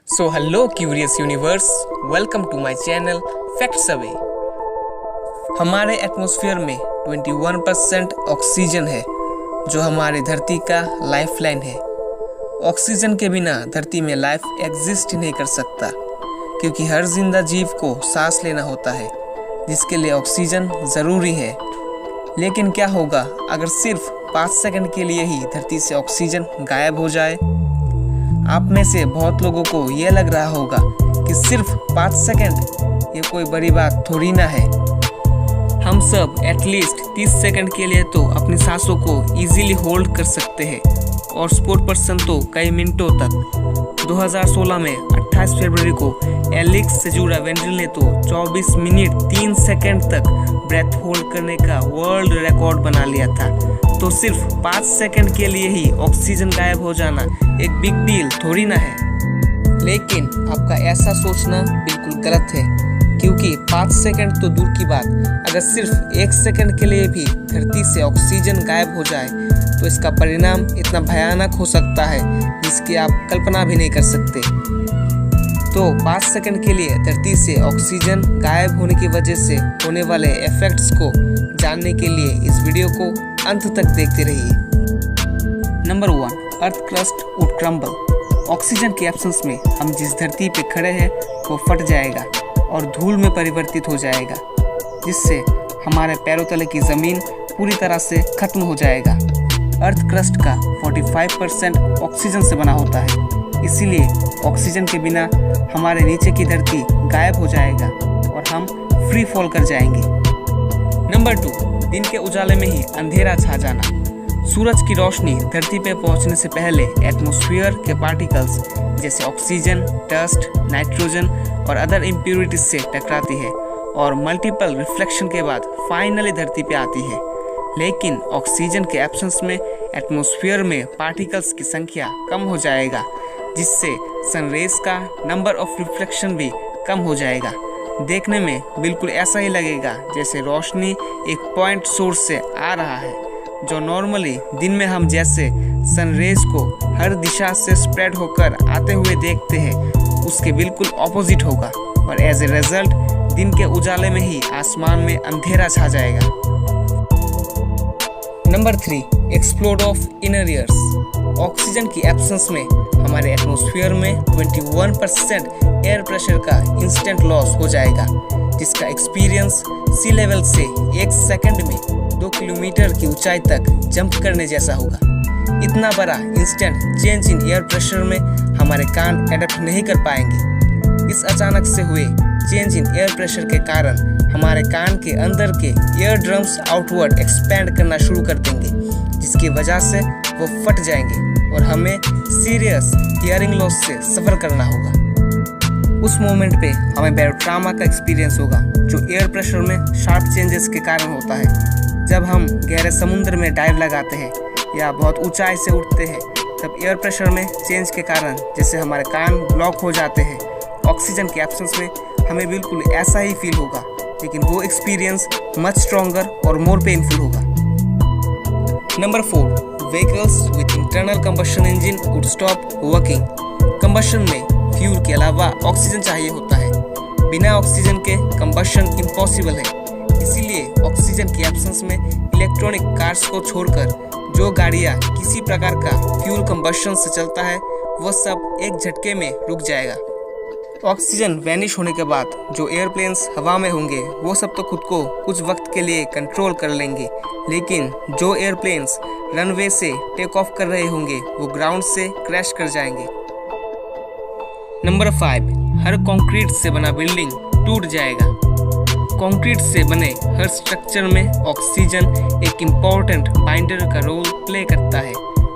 So hello curious universe, welcome to my channel Facts Away। हमारे atmosphere में 21% oxygen है जो हमारे धरती का लाइफलाइन है। ऑक्सीजन के बिना धरती में लाइफ एग्जिस्ट नहीं कर सकता क्योंकि हर जिंदा जीव को सांस लेना होता है जिसके लिए ऑक्सीजन ज़रूरी है। लेकिन क्या होगा अगर सिर्फ 5 सेकंड के लिए ही धरती से ऑक्सीजन गायब हो जाए? आप में से बहुत लोगों को यह लग रहा होगा कि सिर्फ 5 सेकंड ये कोई बड़ी बात थोड़ी ना है। हम सब एटलीस्ट 30 सेकंड के लिए तो अपनी सांसों को इजीली होल्ड कर सकते हैं और स्पोर्ट पर्सन तो कई मिनटों तक। 2016 में 28 फरवरी को एलेक्स सेजुरा वेंड्रिल ने तो 24 मिनट 3 सेकंड तक ब्रेथ होल्ड करने का वर्ल्ड रिकॉर्ड बना लिया था। तो सिर्फ 5 सेकंड के लिए ही ऑक्सीजन गायब हो जाना एक बिग डील थोड़ी ना है। लेकिन आपका ऐसा सोचना बिल्कुल गलत है क्योंकि 5 सेकंड तो दूर की बात, अगर सिर्फ 1 सेकंड के लिए भी धरती से ऑक्सीजन गायब हो जाए तो इसका परिणाम इतना भयानक हो सकता है जिसकी आप कल्पना भी नहीं कर सकते। तो 5 सेकंड के लिए धरती से ऑक्सीजन गायब होने की वजह से होने वाले इफेक्ट्स को जानने के लिए इस वीडियो को अंत तक देखते रहिए। Number 1, earth crust would crumble. Oxygen के एब्सेंस में हम जिस धरती पे खड़े हैं वो फट जाएगा और धूल में परिवर्तित हो जाएगा जिससे हमारे पैरों तले की ज़मीन पूरी तरह से खत्म हो जाएगा। अर्थ क्रस्ट का 45% ऑक्सीजन से बना होता है, इसीलिए ऑक्सीजन के बिना हमारे नीचे की धरती गायब हो जाएगा और हम फ्री फॉल कर जाएंगे। नंबर 2, दिन के उजाले में ही अंधेरा छा जाना। सूरज की रोशनी धरती पे पहुंचने से पहले एटमॉस्फेयर के पार्टिकल्स जैसे ऑक्सीजन, डस्ट, नाइट्रोजन और अदर इम्प्यूरिटीज से टकराती है और मल्टीपल रिफ्लेक्शन के बाद फाइनली धरती पे आती है। लेकिन ऑक्सीजन के एब्सेंस में एटमॉस्फेयर में पार्टिकल्स की संख्या कम हो जाएगा जिससे सनरेज का नंबर ऑफ रिफ्लेक्शन भी कम हो जाएगा। देखने में बिल्कुल ऐसा ही लगेगा जैसे रोशनी एक पॉइंट सोर्स से आ रहा है, जो नॉर्मली दिन में हम जैसे सनरेज को हर दिशा से स्प्रेड होकर आते हुए देखते हैं उसके बिल्कुल ऑपोजिट होगा और एज ए रिजल्ट दिन के उजाले में ही आसमान में अंधेरा छा जाएगा। Number 3, explode of inner years. Oxygen की एब्सेंस में हमारे एटमॉस्फेयर में 21% एयर प्रेशर का इंस्टेंट लॉस हो जाएगा जिसका एक्सपीरियंस सी लेवल से 1 सेकंड में 2 किलोमीटर की ऊंचाई तक जंप करने जैसा होगा। इतना बड़ा instant change in air pressure में हमारे कान एडेप्ट नहीं कर पाएंगे। इस अचानक से हुए चेंज इन एयर प्रेशर के कारण हमारे कान के अंदर के ईयर ड्रम्स आउटवर्ड एक्सपैंड करना शुरू कर देंगे जिसकी वजह से वो फट जाएंगे और हमें सीरियस हियरिंग लॉस से सफ़र करना होगा। उस मोमेंट पे हमें बैरोट्रामा का एक्सपीरियंस होगा जो एयर प्रेशर में शार्प चेंजेस के कारण होता है। जब हम गहरे समुद्र में डाइव लगाते हैं या बहुत ऊंचाई से उठते हैं तब एयर प्रेशर में चेंज के कारण जैसे हमारे कान ब्लॉक हो जाते हैं। ऑक्सीजन के एब्सेंस में हमें बिल्कुल ऐसा ही फील होगा, लेकिन वो एक्सपीरियंस मच स्ट्रॉन्गर और मोर पेनफुल होगा। Number 4, vehicles with internal combustion engine would stop working. Combustion में फ्यूल के अलावा ऑक्सीजन चाहिए होता है। बिना ऑक्सीजन के कंबशन इम्पॉसिबल है, इसीलिए ऑक्सीजन की एब्सेंस में इलेक्ट्रॉनिक कार्स को छोड़कर जो गाड़ियाँ किसी प्रकार का फ्यूल कंबशन से चलता है वो सब एक झटके में रुक जाएगा। ऑक्सीजन वैनिश होने के बाद जो एयरप्लेन्स हवा में होंगे वो सब तो खुद को कुछ वक्त के लिए कंट्रोल कर लेंगे, लेकिन जो एयरप्लेन्स रनवे से टेक ऑफ कर रहे होंगे वो ग्राउंड से क्रैश कर जाएंगे। नंबर 5, हर कंक्रीट से बना बिल्डिंग टूट जाएगा। कंक्रीट से बने हर स्ट्रक्चर में ऑक्सीजन एक इम्पॉर्टेंट बाइंडर का रोल प्ले करता है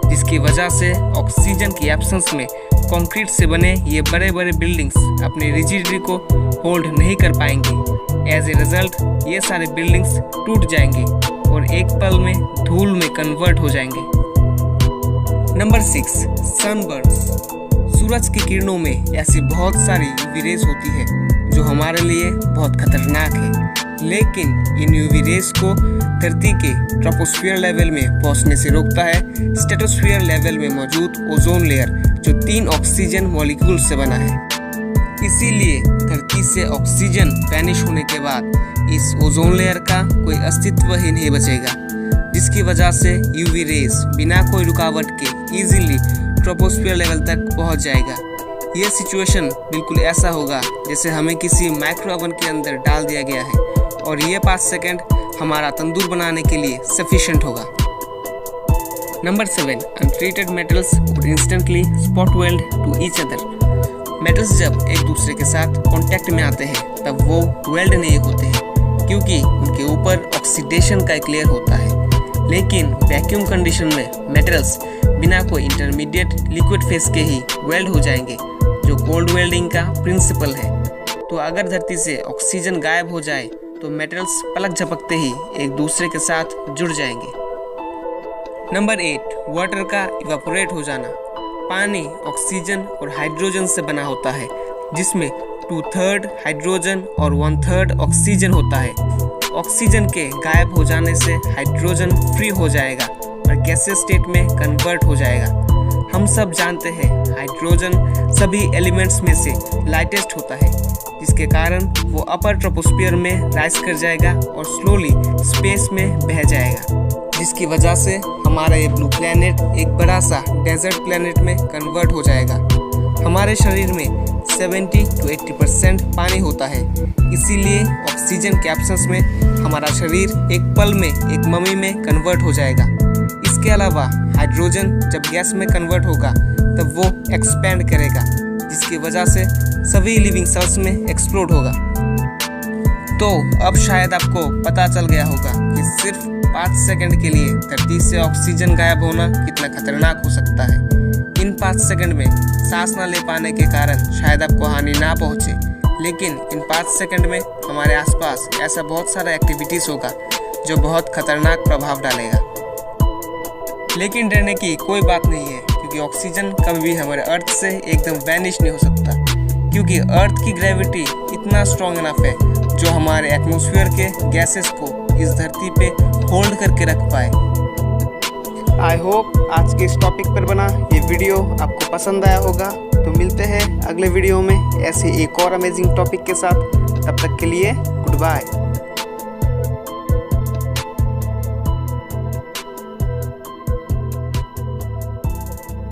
जिसकी वजह से ऑक्सीजन की एब्सेंस में कंक्रीट से बने ये बड़े बड़े बिल्डिंग्स अपनी रिजिडिटी को होल्ड नहीं कर पाएंगे। एज ए रिजल्ट ये सारे बिल्डिंग्स टूट जाएंगे और एक पल में धूल में कन्वर्ट हो जाएंगे। Number 6, sunburns. सूरज की किरणों में ऐसी बहुत सारी यूवी रेज होती है जो हमारे लिए बहुत खतरनाक है, लेकिन इन यूवी रेज को धरती के ट्रोपोस्फियर लेवल में पहुंचने से रोकता है स्ट्रेटोस्फियर लेवल में मौजूद ओजोन लेयर जो 3 ऑक्सीजन मॉलिक्यूल से बना है। इसीलिए धरती से ऑक्सीजन वैनिश होने के बाद इस ओजोन लेयर का कोई अस्तित्व ही नहीं बचेगा, जिसकी वजह से यूवी रेज बिना कोई रुकावट के इजीली ट्रोपोस्फियर लेवल तक पहुंच जाएगा। ये सिचुएशन बिल्कुल ऐसा होगा जैसे हमें किसी माइक्रो ओवन के अंदर डाल दिया गया है और ये 5 सेकंड हमारा तंदूर बनाने के लिए सफिशिएंट होगा। Number 7, untreated metals would instantly spot weld to each other। Metals जब एक दूसरे के साथ कांटेक्ट में आते हैं तब वो वेल्ड नहीं होते हैं, क्योंकि उनके ऊपर ऑक्सीडेशन का एक लेयर होता है। लेकिन वैक्यूम कंडीशन में मेटल्स बिना कोई इंटरमीडिएट लिक्विड फेस के ही वेल्ड हो जाएंगे, जो कोल्ड वेल्डिंग का प्रिंसिपल है। तो अगर धरती से ऑक्सीजन गायब हो जाए तो मेटल्स पलक झपकते ही एक दूसरे के साथ जुड़ जाएंगे। नंबर 8, वाटर का इवापोरेट हो जाना। पानी ऑक्सीजन और हाइड्रोजन से बना होता है, जिसमें 2/3 हाइड्रोजन और 1/3 ऑक्सीजन होता है। ऑक्सीजन के गायब हो जाने से हाइड्रोजन फ्री हो जाएगा और गैसियस स्टेट में कन्वर्ट हो जाएगा। हम सब जानते हैं हाइड्रोजन सभी एलिमेंट्स में से लाइटेस्ट होता है, जिसके कारण वो अपर ट्रोपोस्फियर में राइज कर जाएगा और स्लोली स्पेस में बह जाएगा, जिसकी वजह से हमारा ये ब्लू प्लैनेट एक बड़ा सा डेजर्ट प्लैनेट में कन्वर्ट हो जाएगा। हमारे शरीर में 70 to 80% पानी होता है, इसीलिए ऑक्सीजन के एब्सेंस में हमारा शरीर एक पल में एक मम्मी में कन्वर्ट हो जाएगा। इसके अलावा हाइड्रोजन जब गैस में कन्वर्ट होगा तब वो एक्सपैंड करेगा, जिसकी वजह से सभी लिविंग सेल्स में एक्सप्लोड होगा। तो अब शायद आपको पता चल गया होगा कि सिर्फ 5 सेकंड के लिए धरती से ऑक्सीजन गायब होना कितना खतरनाक हो सकता है। इन 5 सेकंड में सांस न ले पाने के कारण शायद आपको हानि ना पहुंचे, लेकिन इन 5 सेकंड में हमारे आसपास ऐसा बहुत सारा एक्टिविटीज होगा जो बहुत खतरनाक प्रभाव डालेगा। लेकिन डरने की कोई बात नहीं है, क्योंकि ऑक्सीजन कभी भी हमारे अर्थ से एकदम वैनिश नहीं हो सकता, क्योंकि अर्थ की ग्रेविटी इतना स्ट्रॉन्ग इनफ है जो हमारे एटमॉस्फेयर के गैसेस को इस धरती पे होल्ड करके रख पाए। आई होप आज के इस टॉपिक पर बना ये वीडियो आपको पसंद आया होगा। तो मिलते हैं अगले वीडियो में ऐसे एक और अमेजिंग टॉपिक के साथ। तब तक के लिए गुड बाय।